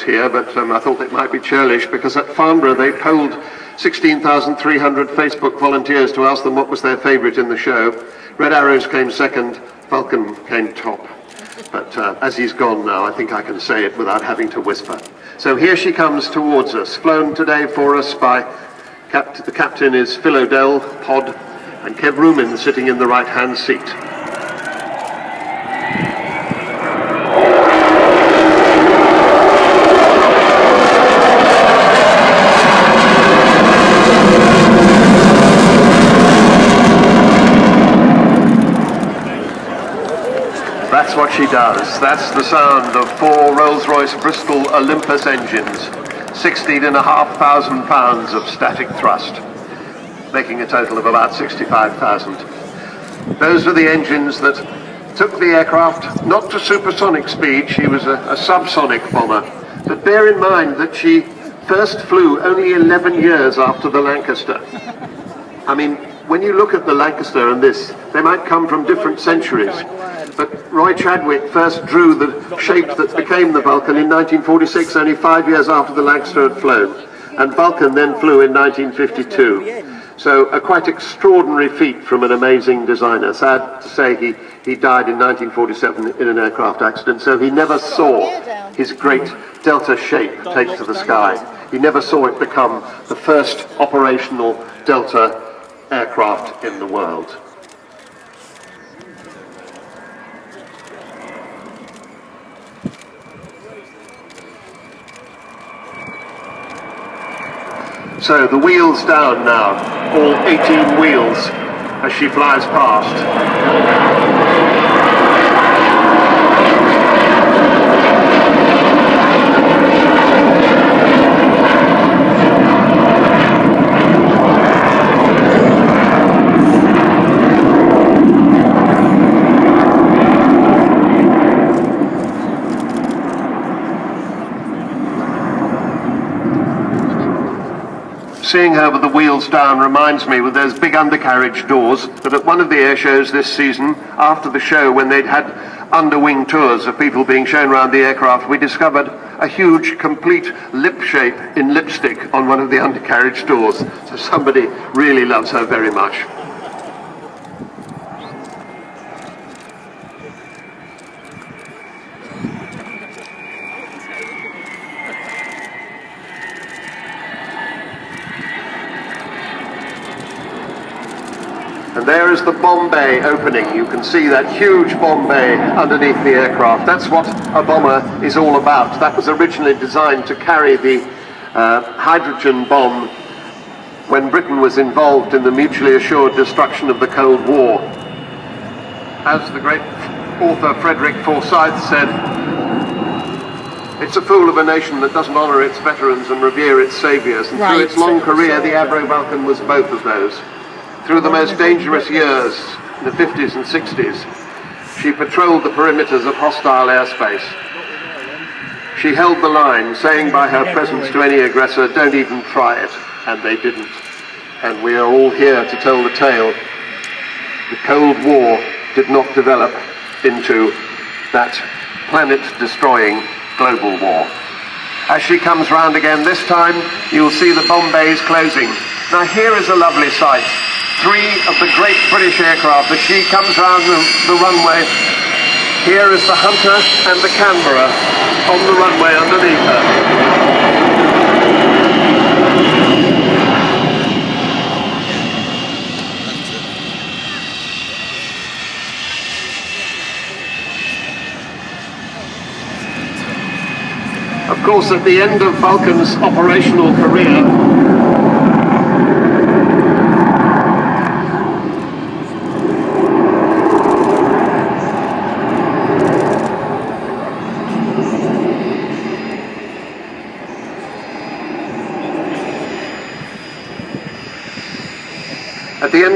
here, but I thought it might be churlish because at Farnborough they polled 16,300 Facebook volunteers to ask them what was their favourite in the show. Red Arrows came second, Vulcan came top. But as he's gone now, I think I can say it without having to whisper. So here she comes towards us, flown today for us by the captain is Phil O'Dell, Pod, and Kev Rumin sitting in the right-hand seat. That's what she does. That's the sound of 4 Rolls-Royce Bristol Olympus engines, 16,500 pounds of static thrust, making a total of about 65,000. Those are the engines that took the aircraft not to supersonic speed. She was a subsonic bomber. But bear in mind that she first flew only 11 years after the Lancaster. I mean, when you look at the Lancaster and this, they might come from different centuries. But Roy Chadwick first drew the shape that became the Vulcan in 1946, only 5 years after the Lancaster had flown. And Vulcan then flew in 1952. So a quite extraordinary feat from an amazing designer. Sad to say he died in 1947 in an aircraft accident, so he never saw his great Delta shape take to the sky. He never saw it become the first operational Delta aircraft in the world. So the wheels down now, all 18 wheels as she flies past. Seeing her with the wheels down reminds me with those big undercarriage doors that at one of the air shows this season, after the show when they'd had underwing tours of people being shown around the aircraft, we discovered a huge complete lip shape in lipstick on one of the undercarriage doors. So somebody really loves her very much. And there is the bomb bay opening. You can see that huge bomb bay underneath the aircraft. That's what a bomber is all about. That was originally designed to carry the hydrogen bomb when Britain was involved in the mutually assured destruction of the Cold War. As the great author Frederick Forsyth said, it's a fool of a nation that doesn't honour its veterans and revere its saviours. And through its long career, the Avro Vulcan was both of those. Through the most dangerous years, in the 50s and 60s, she patrolled the perimeters of hostile airspace. She held the line, saying by her presence to any aggressor, don't even try it, and they didn't. And we are all here to tell the tale. The Cold War did not develop into that planet-destroying global war. As she comes round again this time, you'll see the bomb bays closing. Now here is a lovely sight. 3 of the great British aircraft as she comes round the runway. Here is the Hunter and the Canberra on the runway underneath her. Of course, at the end of Vulcan's operational career, at the end of